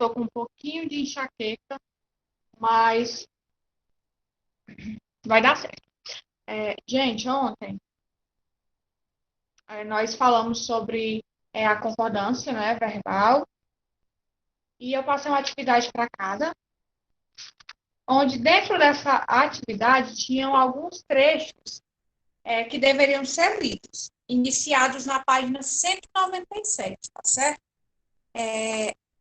estou com um pouquinho de enxaqueca, mas vai dar certo. Gente, ontem nós falamos sobre a concordância, né, verbal, e eu passei uma atividade para casa, onde dentro dessa atividade tinham alguns trechos que deveriam ser lidos, iniciados na página 197, tá certo?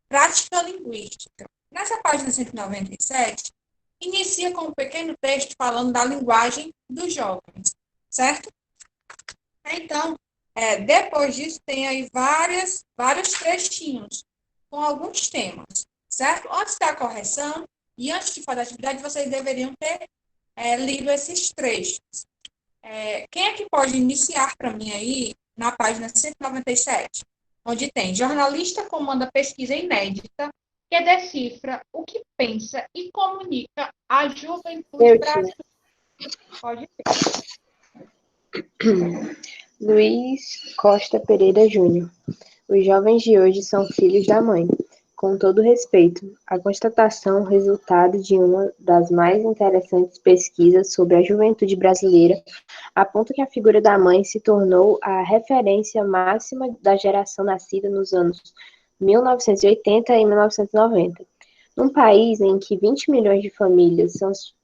Prática linguística. Nessa página 197, inicia com um pequeno texto falando da linguagem dos jovens, certo? Então, depois disso, tem aí vários trechinhos com alguns temas, certo? Antes da correção e antes de fazer a atividade, vocês deveriam ter lido esses trechos. Quem é que pode iniciar para mim aí na página 197? Onde tem jornalista comanda pesquisa inédita que decifra o que pensa e comunica a juventude brasileira. Pode ser. Luiz Costa Pereira Júnior. Os jovens de hoje são filhos da mãe. Com todo respeito, a constatação resultado de uma das mais interessantes pesquisas sobre a juventude brasileira aponta que a figura da mãe se tornou a referência máxima da geração nascida nos anos 1980 e 1990. Num país em que 20 milhões de famílias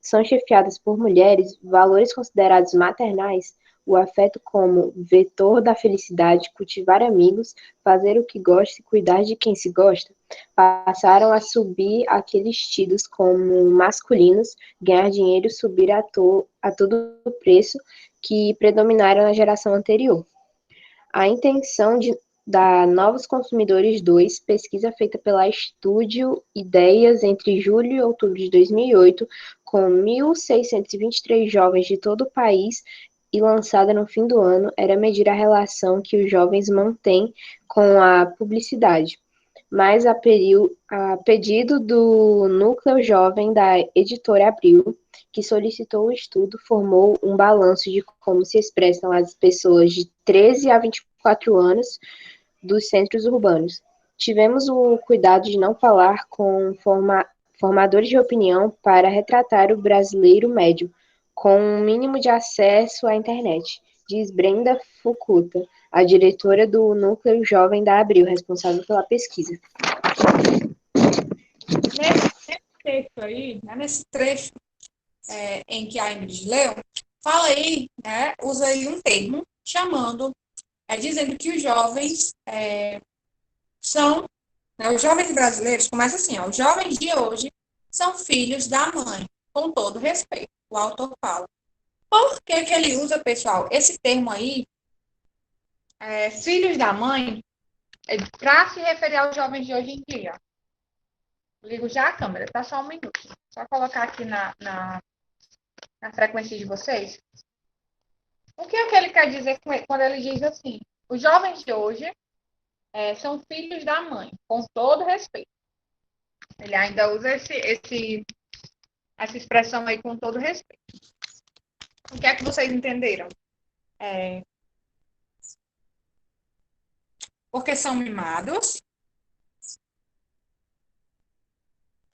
são chefiadas por mulheres, valores considerados maternais, o afeto como vetor da felicidade, cultivar amigos, fazer o que gosta e cuidar de quem se gosta, passaram a subir aqueles tidos como masculinos, ganhar dinheiro, subir a todo preço, que predominaram na geração anterior. A intenção da Novos Consumidores 2, pesquisa feita pela Estúdio Ideias entre julho e outubro de 2008, com 1.623 jovens de todo o país, e lançada no fim do ano, era medir a relação que os jovens mantêm com a publicidade. Mas a pedido do Núcleo Jovem da Editora Abril, que solicitou o estudo, formou um balanço de como se expressam as pessoas de 13 a 24 anos dos centros urbanos. Tivemos o cuidado de não falar com formadores de opinião para retratar o brasileiro médio, com um mínimo de acesso à internet, diz Brenda Fukuta, a diretora do Núcleo Jovem da Abril, responsável pela pesquisa. Nesse texto aí, né, nesse trecho em que a Ingrid leu, fala aí, né, usa aí um termo chamando, dizendo que os jovens são, né, os jovens brasileiros, começa assim, os jovens de hoje são filhos da mãe, com todo respeito, o autor fala. Por que ele usa, pessoal, esse termo aí, filhos da mãe, para se referir aos jovens de hoje em dia? Ligo já a câmera, tá só um minuto. Só colocar aqui na frequência de vocês. O que é que ele quer dizer quando ele diz assim? Os jovens de hoje são filhos da mãe, com todo respeito. Ele ainda usa essa expressão aí com todo respeito. O que é que vocês entenderam? Porque são mimados.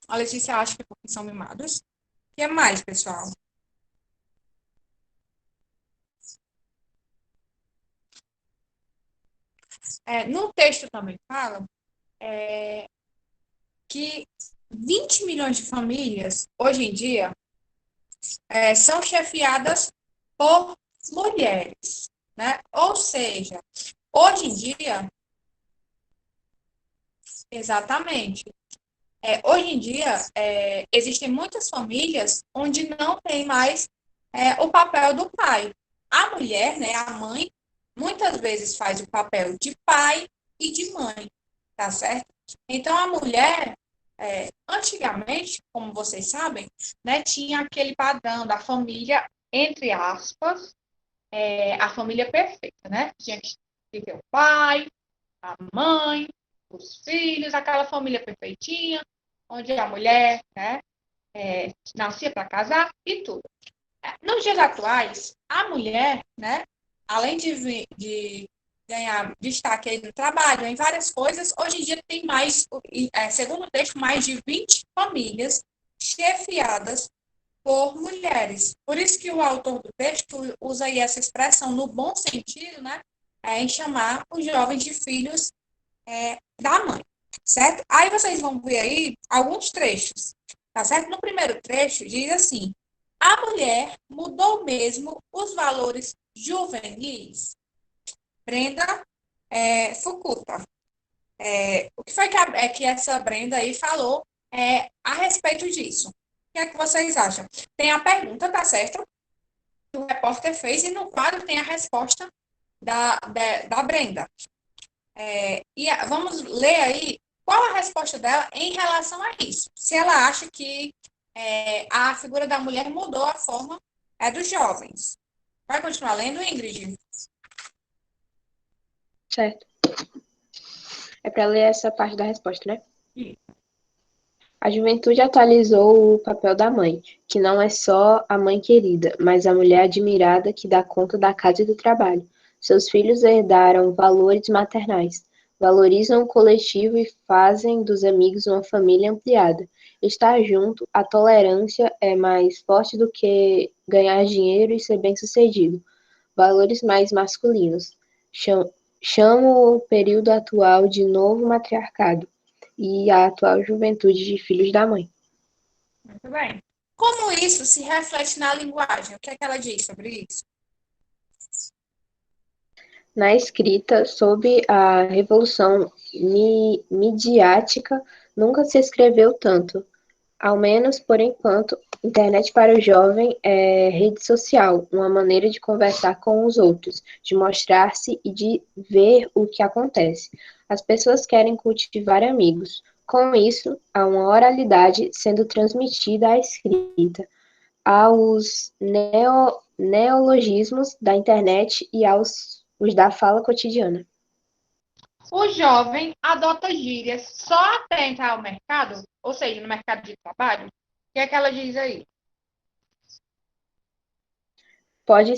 A Letícia acha que é porque são mimados. O que é mais, pessoal? No texto também fala que 20 milhões de famílias, hoje em dia, são chefiadas por mulheres, né? Ou seja, hoje em dia, exatamente, hoje em dia existem muitas famílias onde não tem mais o papel do pai. A mulher, né, a mãe, muitas vezes faz o papel de pai e de mãe, tá certo? Então, a mulher, antigamente, como vocês sabem, né, tinha aquele padrão da família, entre aspas, a família perfeita, né? Tinha que ter o pai, a mãe, os filhos, aquela família perfeitinha, onde a mulher, né, nascia para casar e tudo. Nos dias atuais, a mulher, né, além de ganhar destaque aí no trabalho, em várias coisas. Hoje em dia tem mais, segundo o texto, mais de 20 famílias chefiadas por mulheres. Por isso que o autor do texto usa aí essa expressão no bom sentido, né? Em chamar os jovens de filhos da mãe, certo? Aí vocês vão ver aí alguns trechos, tá certo? No primeiro trecho diz assim: a mulher mudou mesmo os valores juvenis. Brenda Fukuta. O que foi que essa Brenda aí falou a respeito disso? O que é que vocês acham? Tem a pergunta, tá certo? Que o repórter fez, e no quadro tem a resposta da Brenda. Vamos ler aí qual a resposta dela em relação a isso. Se ela acha que a figura da mulher mudou a forma dos jovens. Vai continuar lendo, Ingrid? Certo. É para ler essa parte da resposta, né? Sim. A juventude atualizou o papel da mãe, que não é só a mãe querida, mas a mulher admirada que dá conta da casa e do trabalho. Seus filhos herdaram valores maternais, valorizam o coletivo e fazem dos amigos uma família ampliada. Estar junto, a tolerância é mais forte do que ganhar dinheiro e ser bem-sucedido. Valores mais masculinos. Chamo o período atual de novo matriarcado e a atual juventude de filhos da mãe. Muito bem. Como isso se reflete na linguagem? O que é que ela diz sobre isso? Na escrita, sob a revolução midiática, nunca se escreveu tanto. Ao menos por enquanto, internet para o jovem é rede social, uma maneira de conversar com os outros, de mostrar-se e de ver o que acontece. As pessoas querem cultivar amigos. Com isso, há uma oralidade sendo transmitida à escrita, aos neologismos da internet e aos os da fala cotidiana. O jovem adota gírias só até entrar ao mercado, ou seja, no mercado de trabalho. O que é que ela diz aí? Pode,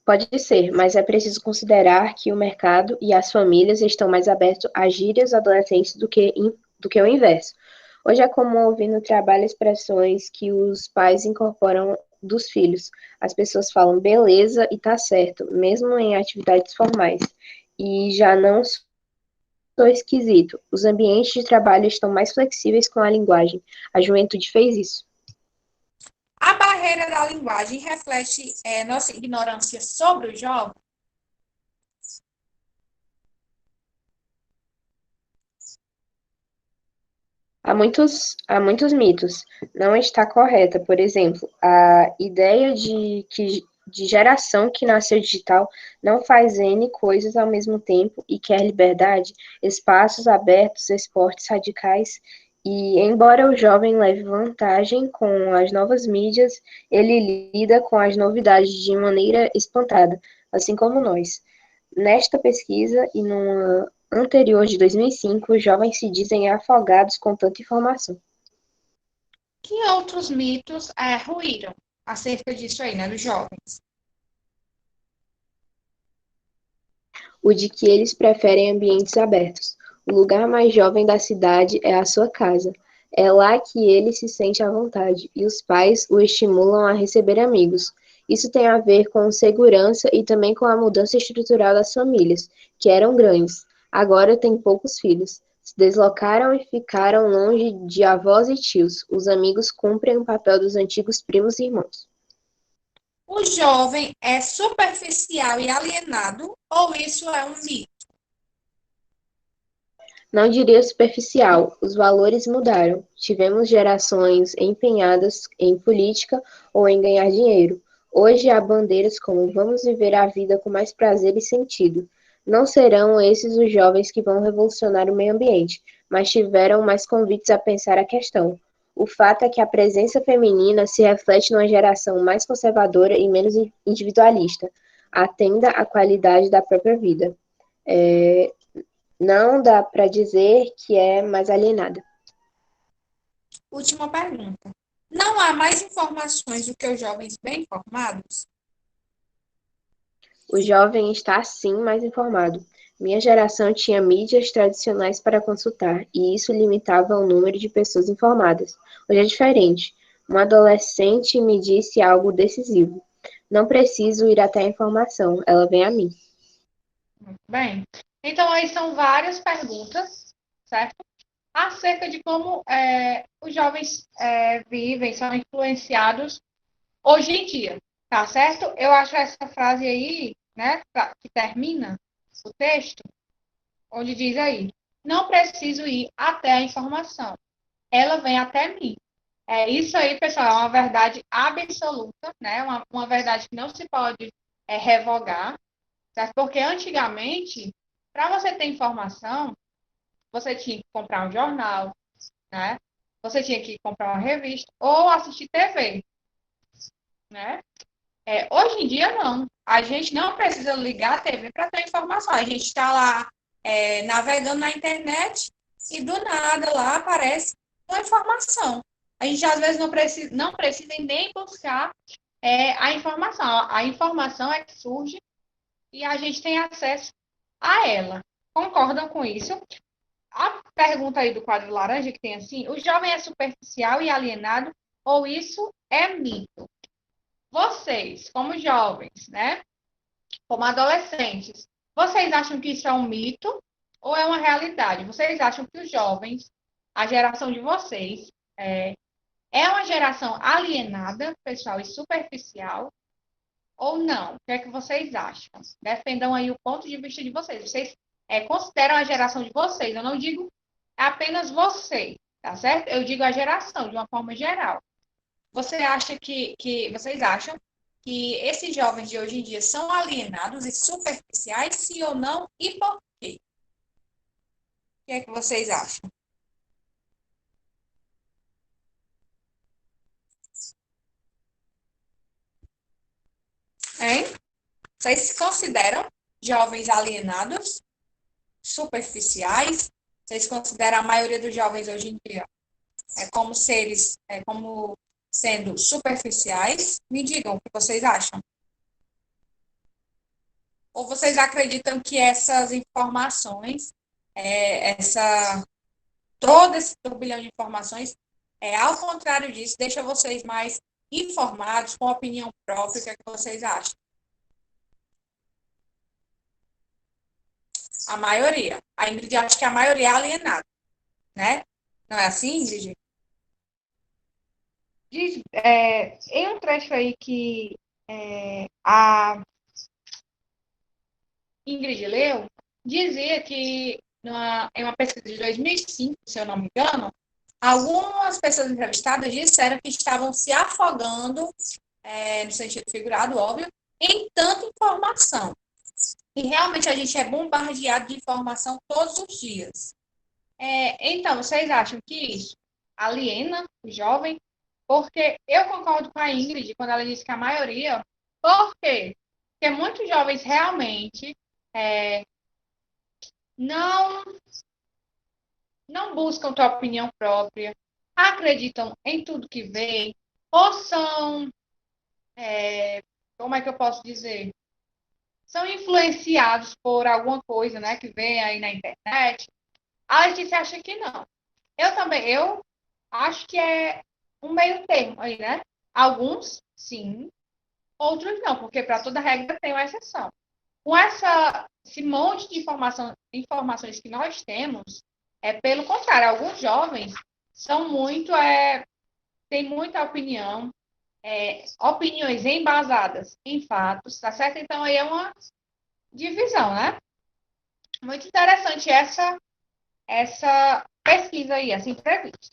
pode ser, mas é preciso considerar que o mercado e as famílias estão mais abertos a gírias adolescentes do que o inverso. Hoje é comum ouvir no trabalho expressões que os pais incorporam dos filhos. As pessoas falam beleza e tá certo, mesmo em atividades formais. E já não sou esquisito. Os ambientes de trabalho estão mais flexíveis com a linguagem. A juventude fez isso. A barreira da linguagem reflete nossa ignorância sobre o jovem? Há muitos mitos. Não está correta. Por exemplo, a ideia de geração que nasceu digital não faz N coisas ao mesmo tempo e quer liberdade, espaços abertos, esportes radicais. E, embora o jovem leve vantagem com as novas mídias, ele lida com as novidades de maneira espantada, assim como nós. Nesta pesquisa e numa anterior de 2005, os jovens se dizem afogados com tanta informação. Que outros mitos ruíram acerca disso aí, né, dos jovens? O de que eles preferem ambientes abertos. O lugar mais jovem da cidade é a sua casa. É lá que ele se sente à vontade, e os pais o estimulam a receber amigos. Isso tem a ver com segurança e também com a mudança estrutural das famílias, que eram grandes. Agora têm poucos filhos. Se deslocaram e ficaram longe de avós e tios. Os amigos cumprem o papel dos antigos primos e irmãos. O jovem é superficial e alienado, ou isso é um mito? Não diria superficial, os valores mudaram. Tivemos gerações empenhadas em política ou em ganhar dinheiro. Hoje há bandeiras como vamos viver a vida com mais prazer e sentido. Não serão esses os jovens que vão revolucionar o meio ambiente, mas tiveram mais convites a pensar a questão. O fato é que a presença feminina se reflete numa geração mais conservadora e menos individualista. Atenda à qualidade da própria vida. Não dá para dizer que é mais alienada. Última pergunta. Não há mais informações do que os jovens bem informados? O jovem está sim mais informado. Minha geração tinha mídias tradicionais para consultar, e isso limitava o número de pessoas informadas. Hoje é diferente. Um adolescente me disse algo decisivo. Não preciso ir até a informação, ela vem a mim. Muito bem. Então, aí são várias perguntas, certo? Acerca de como os jovens vivem, são influenciados hoje em dia, tá certo? Eu acho essa frase aí, né, que termina o texto, onde diz aí, não preciso ir até a informação, ela vem até mim. Isso aí, pessoal, é uma verdade absoluta, né? Uma verdade que não se pode revogar, certo? Porque antigamente, para você ter informação, você tinha que comprar um jornal, né? Você tinha que comprar uma revista ou assistir TV, né? Hoje em dia, não. A gente não precisa ligar a TV para ter informação. A gente está lá navegando na internet e do nada lá aparece uma informação. A gente às vezes não precisa nem buscar a informação. A informação é que surge e a gente tem acesso a ela. Concordam com isso? A pergunta aí do quadro laranja que tem assim, o jovem é superficial e alienado ou isso é mito? Vocês, como jovens, né? Como adolescentes, vocês acham que isso é um mito ou é uma realidade? Vocês acham que os jovens, a geração de vocês, é uma geração alienada, pessoal, e superficial ou não? O que é que vocês acham? Defendam aí o ponto de vista de vocês. Vocês consideram a geração de vocês. Eu não digo apenas vocês, tá certo? Eu digo a geração, de uma forma geral. Vocês acham que esses jovens de hoje em dia são alienados e superficiais, sim ou não? E por quê? O que é que vocês acham? Hein? Vocês se consideram jovens alienados, superficiais? Vocês consideram a maioria dos jovens hoje em dia como seres, como sendo superficiais? Me digam o que vocês acham. Ou vocês acreditam que essas informações, essa todo esse turbilhão de informações, ao contrário disso, deixa vocês mais informados, com opinião própria, o que é que vocês acham? A maioria. A Ingrid acha que a maioria é alienada, né? Não é assim, Ingrid? Diz, em um trecho aí que a Ingrid leu, dizia que em uma pesquisa de 2005, se eu não me engano, algumas pessoas entrevistadas disseram que estavam se afogando, no sentido figurado, óbvio, em tanta informação. E realmente a gente é bombardeado de informação todos os dias. Então, vocês acham que isso aliena o jovem? Porque eu concordo com a Ingrid quando ela disse que a maioria. Por quê? Porque muitos jovens realmente não, não buscam tua opinião própria, acreditam em tudo que vê, ou são, como é que eu posso dizer? São influenciados por alguma coisa, né, que vem aí na internet. A Letícia acha que não. Eu acho que é um meio termo aí, né? Alguns, sim, outros não, porque para toda regra tem uma exceção. Com esse monte de informações que nós temos, pelo contrário, alguns jovens são têm muita opinião, opiniões embasadas em fatos, tá certo? Então aí é uma divisão, né? Muito interessante essa pesquisa aí, essa entrevista.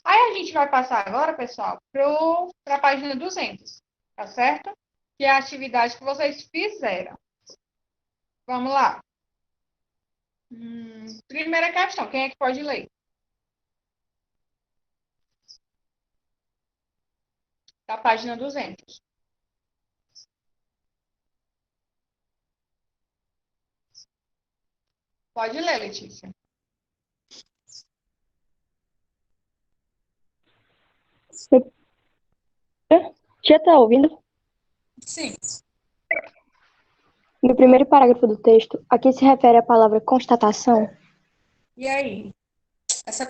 Aí a gente vai passar agora, pessoal, para a página 200, tá certo? Que é a atividade que vocês fizeram. Vamos lá. Primeira questão, quem é que pode ler? Da página 200. Pode ler, Letícia. já está ouvindo? Sim. No primeiro parágrafo do texto, a que se refere a palavra constatação? E aí? Essa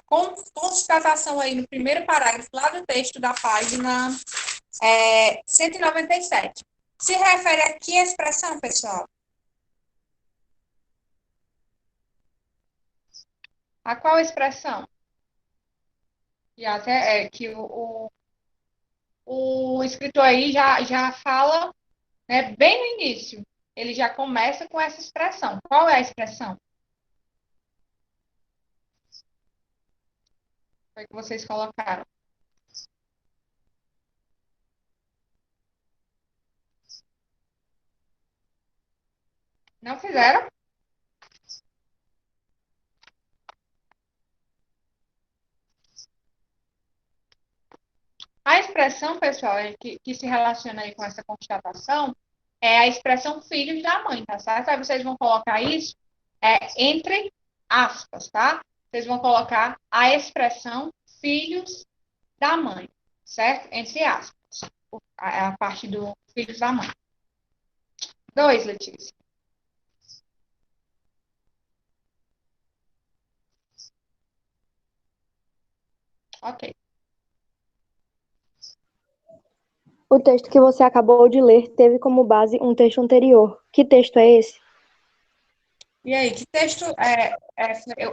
constatação aí no primeiro parágrafo lá do texto da página 197. Se refere a que expressão, pessoal? A qual expressão? E até que o escritor aí já fala, né, bem no início. Ele já começa com essa expressão. Qual é a expressão? Foi que vocês colocaram. Não fizeram? A expressão, pessoal, que se relaciona aí com essa constatação é a expressão filhos da mãe, tá certo? Aí vocês vão colocar isso entre aspas, tá? Vocês vão colocar a expressão filhos da mãe, certo? Entre aspas. A parte do filhos da mãe. 2, Letícia. Ok. O texto que você acabou de ler teve como base um texto anterior. Que texto é esse? E aí, que texto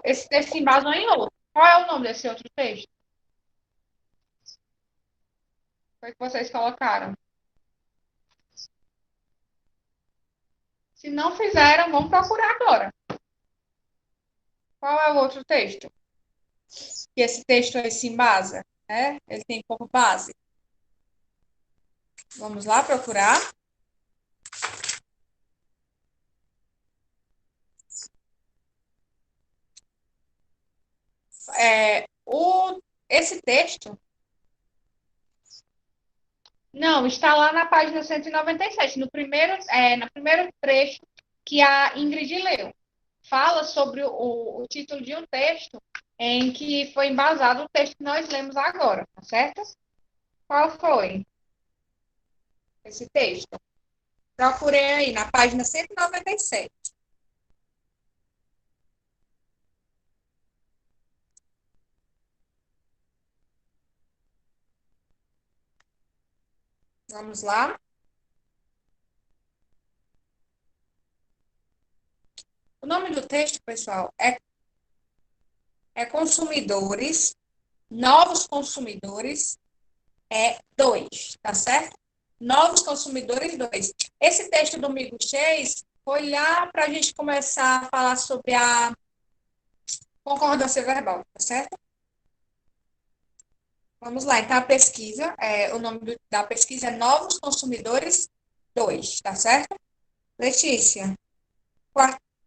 esse texto se embasou em outro? Qual é o nome desse outro texto? Foi que vocês colocaram. Se não fizeram, vamos procurar agora. Qual é o outro texto? Que esse texto aí se embasa, né? Ele tem como base. Vamos lá procurar. Esse texto. Não, está lá na página 197, no primeiro trecho que a Ingrid leu. Fala sobre o título de um texto em que foi embasado o texto que nós lemos agora, tá certo? Qual foi? Esse texto. Procurei aí na página 197. Vamos lá. O nome do texto, pessoal, é Consumidores, Novos Consumidores, 2, tá certo? Novos Consumidores 2. Esse texto do Migo 6 foi lá para a gente começar a falar sobre a concordância verbal, tá certo? Vamos lá, então a pesquisa, o nome da pesquisa é Novos Consumidores 2, tá certo? Letícia,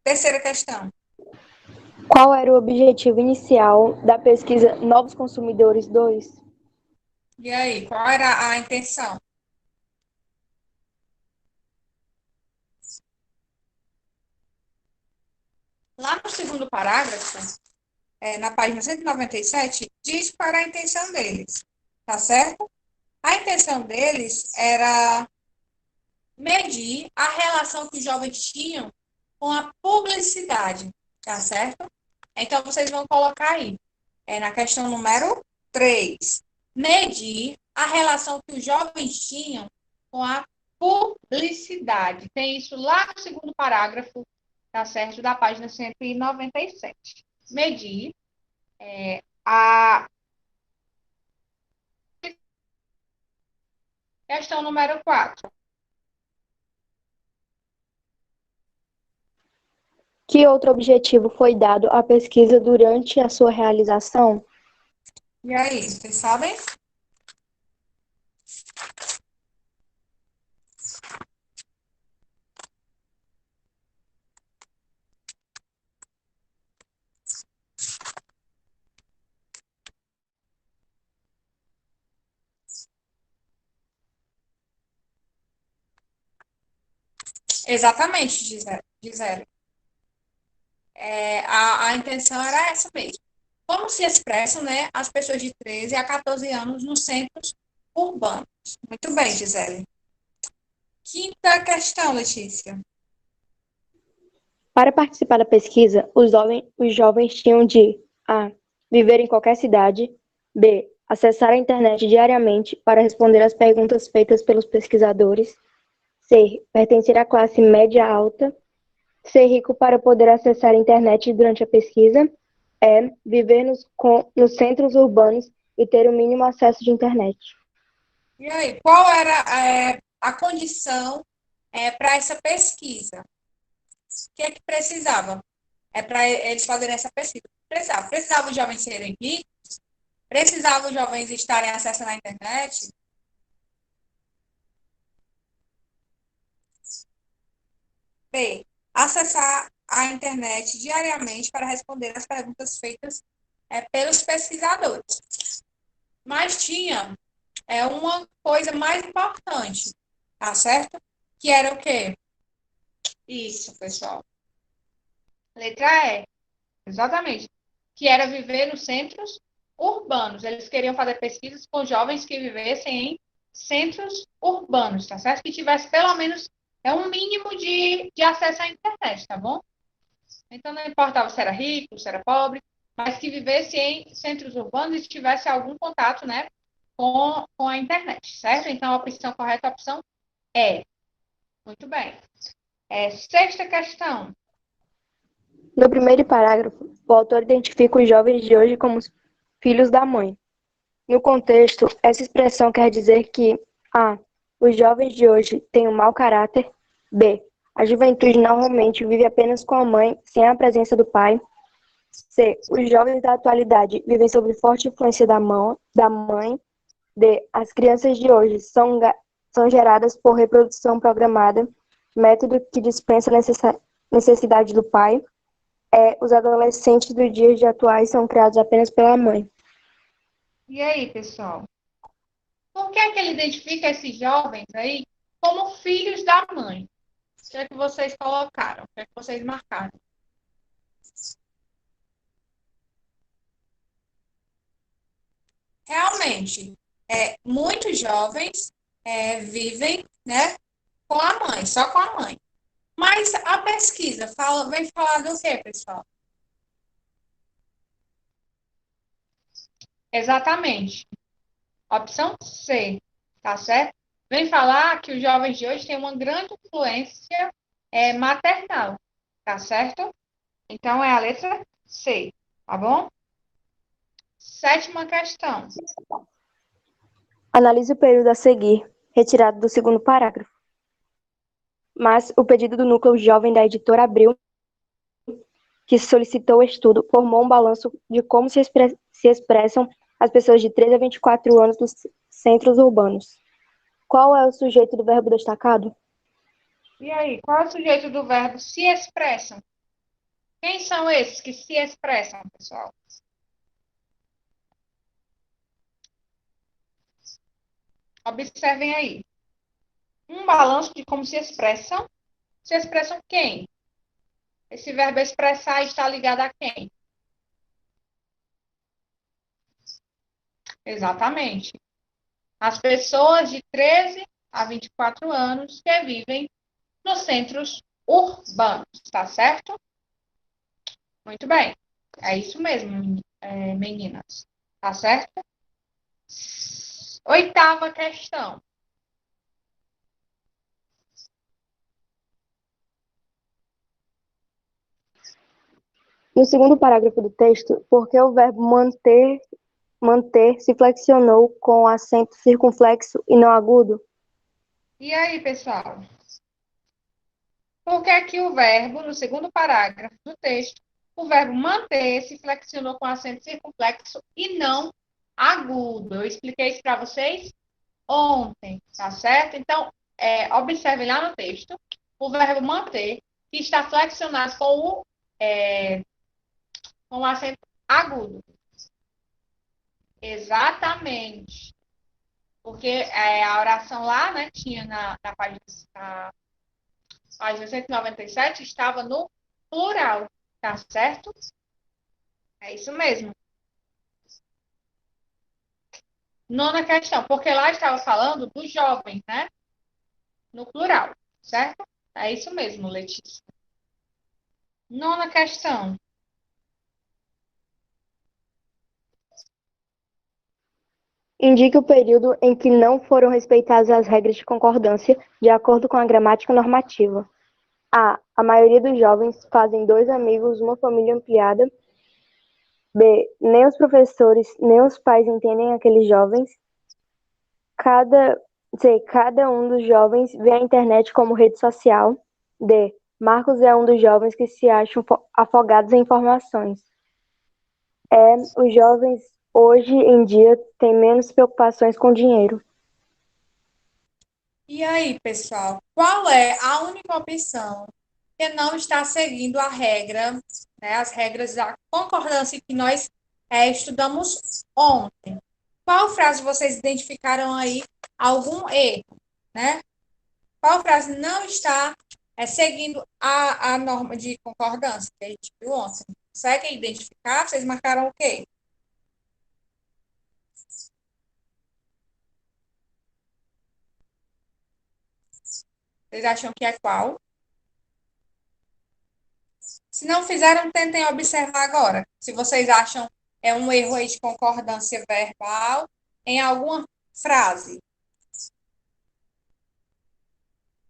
terceira questão. Qual era o objetivo inicial da pesquisa Novos Consumidores 2? E aí, qual era a intenção? Lá no segundo parágrafo, na página 197, diz qual era a intenção deles, tá certo? A intenção deles era medir a relação que os jovens tinham com a publicidade, tá certo? Então, vocês vão colocar aí, na questão número 3, medir a relação que os jovens tinham com a publicidade. Tem isso lá no segundo parágrafo, tá certo? Da página 197. Medir a questão número 4. Que outro objetivo foi dado à pesquisa durante a sua realização? E aí, vocês sabem? Exatamente, Gisele. A intenção era essa mesmo. Como se expressam, né, as pessoas de 13 a 14 anos nos centros urbanos. Muito bem, Gisele. Quinta questão, Letícia. Para participar da pesquisa, os jovens tinham de A. Viver em qualquer cidade, B. Acessar a internet diariamente para responder às perguntas feitas pelos pesquisadores, C. Pertencer à classe média alta, ser rico para poder acessar a internet durante a pesquisa, E. Viver nos centros urbanos e ter o mínimo acesso de internet. E aí, qual era a condição para essa pesquisa? O que é que precisava? Para eles fazerem essa pesquisa. Precisava os jovens serem ricos? Precisava os jovens estarem acessando a internet? B. Acessar a internet diariamente para responder às perguntas feitas pelos pesquisadores. Mas tinha uma coisa mais importante, tá certo? Que era o quê? Isso, pessoal. Letra E. Exatamente. Que era viver nos centros urbanos. Eles queriam fazer pesquisas com jovens que vivessem em centros urbanos, tá certo? Que tivesse pelo menos um mínimo de acesso à internet, tá bom? Então não importava se era rico, se era pobre, mas que vivesse em centros urbanos e tivesse algum contato, né, com a internet, certo? Então a opção correta, a opção é. Muito bem. Sexta questão. No primeiro parágrafo, o autor identifica os jovens de hoje como os filhos da mãe. No contexto, essa expressão quer dizer que A. Os jovens de hoje têm um mau caráter. B. A juventude normalmente vive apenas com a mãe, sem a presença do pai. C. Os jovens da atualidade vivem sob forte influência da mãe. D. As crianças de hoje são geradas por reprodução programada, método que dispensa necessidade do pai. Os adolescentes dos dias atuais são criados apenas pela mãe. E aí, pessoal? Por que é que ele identifica esses jovens aí como filhos da mãe? O que é que vocês colocaram? O que é que vocês marcaram? Realmente, muitos jovens vivem, né, com a mãe, só com a mãe. Mas a pesquisa vem falar do quê, pessoal? Exatamente. Opção C, tá certo? Vem falar que os jovens de hoje têm uma grande influência maternal, tá certo? Então é a letra C, tá bom? Sétima questão. Analise o período a seguir, retirado do segundo parágrafo. Mas o pedido do núcleo jovem da editora Abril, que solicitou o estudo, formou um balanço de como se expressam as pessoas de 13 a 24 anos nos centros urbanos. Qual é o sujeito do verbo destacado? E aí, qual é o sujeito do verbo se expressam? Quem são esses que se expressam, pessoal? Observem aí. Um balanço de como se expressam. Se expressam quem? Esse verbo expressar está ligado a quem? Exatamente. As pessoas de 13 a 24 anos que vivem nos centros urbanos, tá certo? Muito bem. É isso mesmo, meninas. Tá certo? Oitava questão. No segundo parágrafo do texto, por que o verbo manter se flexionou com acento circunflexo e não agudo? E aí, pessoal? Por que aqui o verbo, no segundo parágrafo do texto, o verbo manter se flexionou com acento circunflexo e não agudo? Eu expliquei isso para vocês ontem, tá certo? Então, observe lá no texto o verbo manter, que está flexionado com o acento agudo. Exatamente. Porque a oração lá, né, tinha na página 197, estava no plural, tá certo? É isso mesmo. Nona questão, porque lá estava falando dos jovens, né? No plural, certo? É isso mesmo, Letícia. Nona questão. Indique o período em que não foram respeitadas as regras de concordância de acordo com a gramática normativa. A. A maioria dos jovens fazem dois amigos, uma família ampliada. B. Nem os professores, nem os pais entendem aqueles jovens. C. Cada um dos jovens vê a internet como rede social. D. Marcos é um dos jovens que se acham afogados em informações. Os jovens hoje em dia têm menos preocupações com dinheiro. E aí, pessoal, qual é a única opção que não está seguindo a regra, né, as regras da concordância que nós estudamos ontem? Qual frase vocês identificaram aí algum erro, né? Qual frase não está seguindo a norma de concordância que a gente viu ontem? Conseguem identificar? Vocês marcaram o quê? Vocês acham que é qual? Se não fizeram, tentem observar agora. Se vocês acham um erro aí de concordância verbal em alguma frase.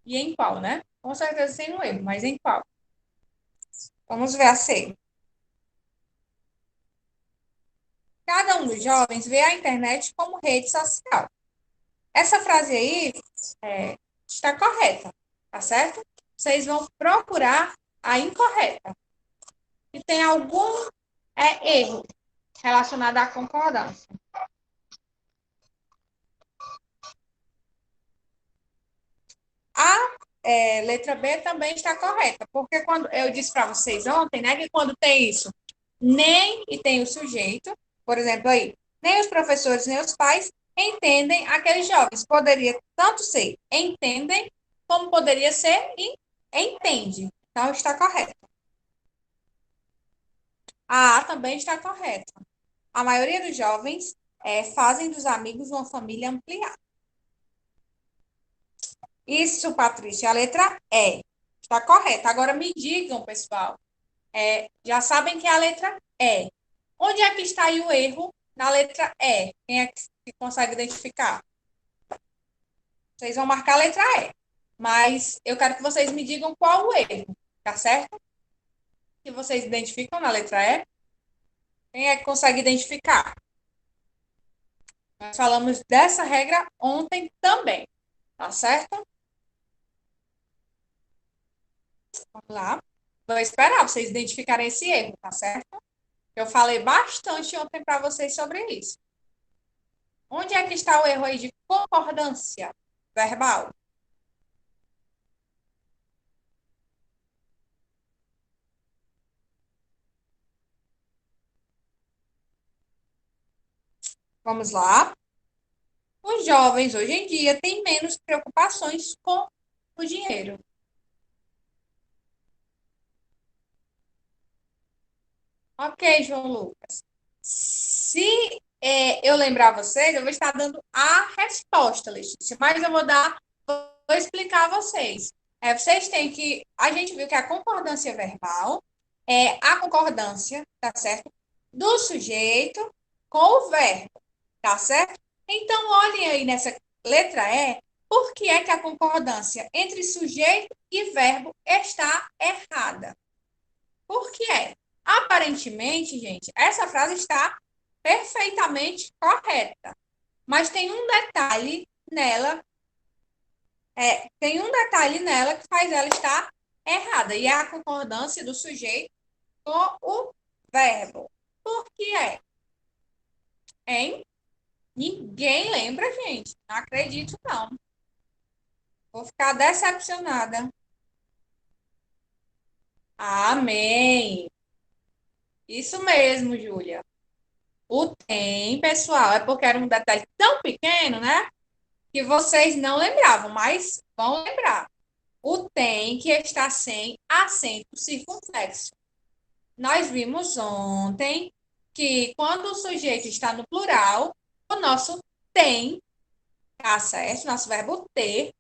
E em qual, né? Com certeza tem um erro, mas em qual? Vamos ver a C. Cada um dos jovens vê a internet como rede social. Essa frase aí está correta, tá certo? Vocês vão procurar a incorreta. E tem algum erro relacionado à concordância. A letra B também está correta, porque quando eu disse para vocês ontem, né, que quando tem isso, nem e tem o sujeito, por exemplo, aí, nem os professores, nem os pais entendem aqueles jovens. Poderia tanto ser entendem, como poderia ser entende. Então, está correto. A A também está correta. A maioria dos jovens fazem dos amigos uma família ampliada. Isso, Patrícia, a letra E. Está correta. Agora me digam, pessoal, já sabem que é a letra E. Onde é que está aí o erro na letra E? Quem é que consegue identificar? Vocês vão marcar a letra E. Mas eu quero que vocês me digam qual o erro, tá certo? Que vocês identificam na letra E. Quem é que consegue identificar? Nós falamos dessa regra ontem também, tá certo? Vamos lá. Vou esperar vocês identificarem esse erro, tá certo? Eu falei bastante ontem para vocês sobre isso. Onde é que está o erro aí de concordância verbal? Vamos lá. Os jovens hoje em dia têm menos preocupações com o dinheiro. Ok, João Lucas. Se eu lembrar vocês, eu vou estar dando a resposta, Letícia, mas eu vou explicar a vocês. Vocês têm que. A gente viu que a concordância verbal é a concordância, tá certo? Do sujeito com o verbo, tá certo? Então, olhem aí nessa letra E, por que é que a concordância entre sujeito e verbo está errada? Por que é? Aparentemente, gente, essa frase está perfeitamente correta. Mas tem um detalhe nela que faz ela estar errada, e é a concordância do sujeito com o verbo. Por que é? Hein? Ninguém lembra, gente. Não acredito, não. Vou ficar decepcionada. Amém. Isso mesmo, Júlia. O tem, pessoal, é porque era um detalhe tão pequeno, né? Que vocês não lembravam, mas vão lembrar. O tem que está sem acento circunflexo. Nós vimos ontem que quando o sujeito está no plural, o nosso tem, tá certo? Nosso verbo ter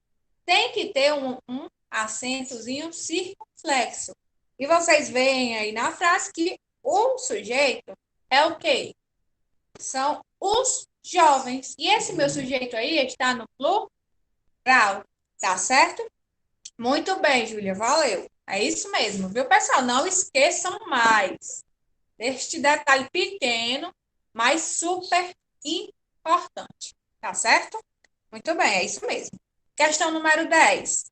tem que ter um acentozinho circunflexo. E vocês veem aí na frase que o sujeito é o quê? São os jovens. E esse meu sujeito aí está no plural, tá certo? Muito bem, Júlia, valeu. É isso mesmo, viu, pessoal? Não esqueçam mais deste detalhe pequeno, mas super importante, tá certo? Muito bem, é isso mesmo. Questão número 10.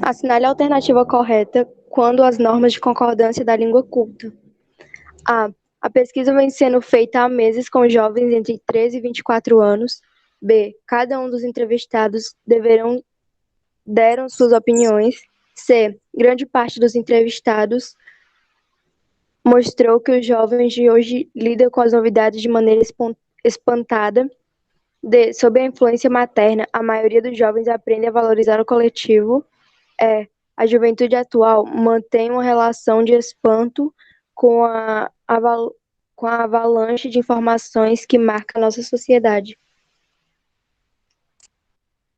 Assinale a alternativa correta quando as normas de concordância da língua culta. A. A pesquisa vem sendo feita há meses com jovens entre 13 e 24 anos. B. Cada um dos entrevistados deram suas opiniões. C. Grande parte dos entrevistados mostrou que os jovens de hoje lidam com as novidades de maneira espantada. D. Sob a influência materna, a maioria dos jovens aprende a valorizar o coletivo. E. A juventude atual mantém uma relação de espanto com com a avalanche de informações que marca a nossa sociedade.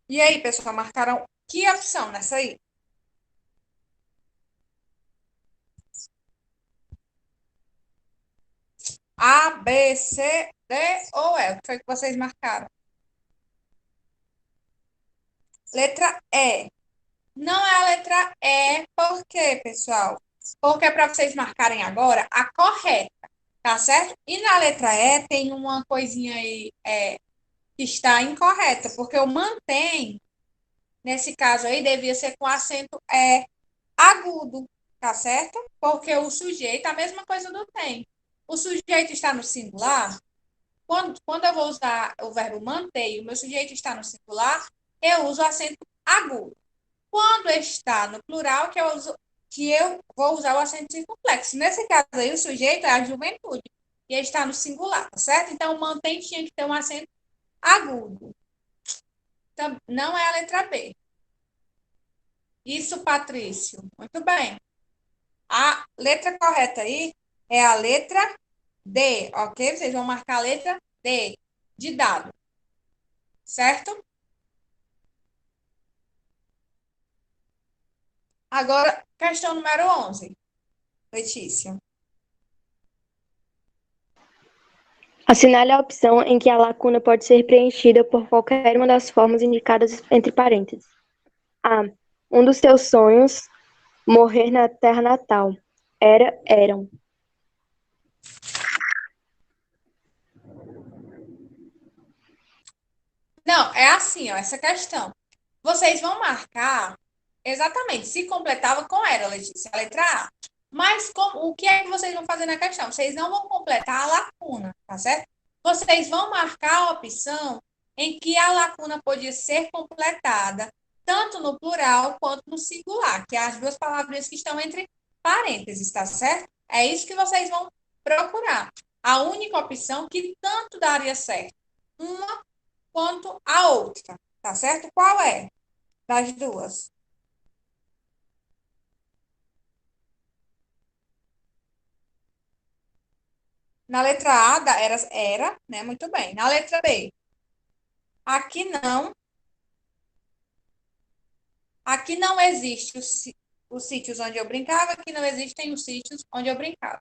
E aí, pessoal, marcaram que opção nessa aí? A, B, C, D ou E? O que foi que vocês marcaram? Letra E. Não é a letra E, por quê, pessoal? Porque é para vocês marcarem agora a correta, tá certo? E na letra E tem uma coisinha aí que está incorreta, porque o mantém, nesse caso aí, devia ser com acento agudo, tá certo? Porque o sujeito, a mesma coisa do tem. O sujeito está no singular. Quando eu vou usar o verbo manter e o meu sujeito está no singular, eu uso acento agudo. Quando está no plural, que eu vou usar o acento circunflexo. Nesse caso aí, o sujeito é a juventude. E está no singular, tá certo? Então, mantém tinha que ter um acento agudo. Então, não é a letra B. Isso, Patrício. Muito bem. A letra correta aí é a letra D, ok? Vocês vão marcar a letra D, de dado. Certo? Agora, questão número 11. Letícia. Assinale a opção em que a lacuna pode ser preenchida por qualquer uma das formas indicadas entre parênteses. A. Um dos seus sonhos, morrer na terra natal. Eram. Não, é assim, ó, essa questão. Vocês vão marcar exatamente se completava com era, Letícia, a letra A. Mas o que é que vocês vão fazer na questão? Vocês não vão completar a lacuna, tá certo? Vocês vão marcar a opção em que a lacuna podia ser completada tanto no plural quanto no singular, que é as duas palavrinhas que estão entre parênteses, tá certo? É isso que vocês vão procurar. A única opção que tanto daria certo. Uma quanto a outra, tá certo? Qual é das duas? Na letra A era, né? Muito bem. Na letra B, aqui não. Aqui não existe os sítios onde eu brincava, aqui não existem os sítios onde eu brincava.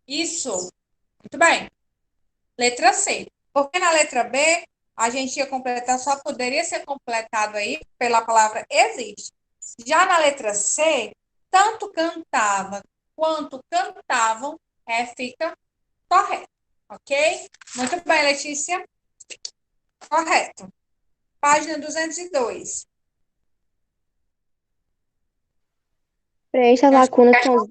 Isso. Muito bem. Letra C. Porque na letra B, a gente ia completar, só poderia ser completado aí pela palavra existe. Já na letra C, tanto cantava quanto cantavam, fica correto. Ok? Muito bem, Letícia. Correto. Página 202. Preencha as lacunas com os,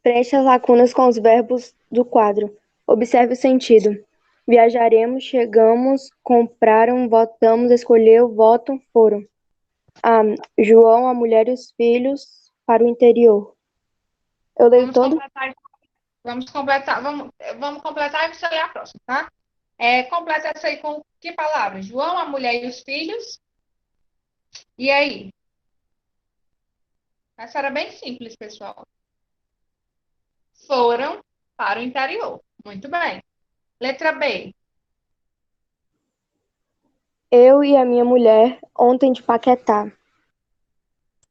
preencha as lacunas com os verbos do quadro. Observe o sentido. Viajaremos, chegamos, compraram, votamos, escolheu, votam, foram. A. João, a mulher e os filhos para o interior. Eu leio todo. Vamos completar e você lê a próxima, tá? Completa essa aí com que palavras? João, a mulher e os filhos. E aí? Essa era bem simples, pessoal. Foram para o interior. Muito bem. Letra B. Eu e a minha mulher ontem de Paquetá.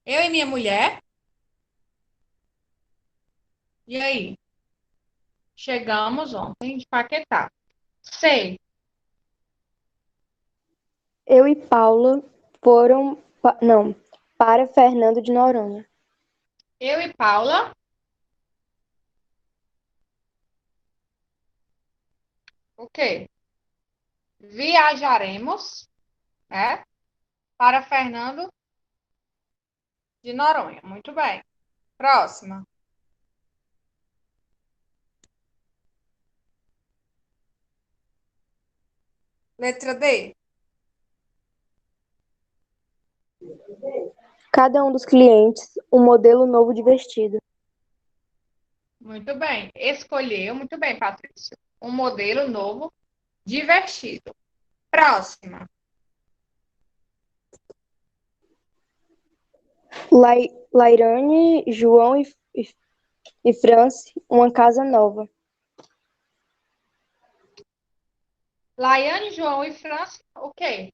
Eu e minha mulher. E aí? Chegamos ontem de Paquetá. Sei. Eu e Paula foram, não, para Fernando de Noronha. Eu e Paula, o quê? Viajaremos, né? Para Fernando de Noronha. Muito bem. Próxima. Letra D. Cada um dos clientes um modelo novo de vestido. Muito bem. Escolheu, muito bem, Patrícia. Um modelo novo de vestido. Próxima. Lairane, João e France, uma casa nova. Laiane, João e França, o quê?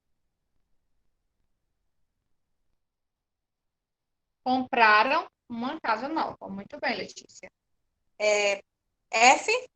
Compraram uma casa nova. Muito bem, Letícia. F.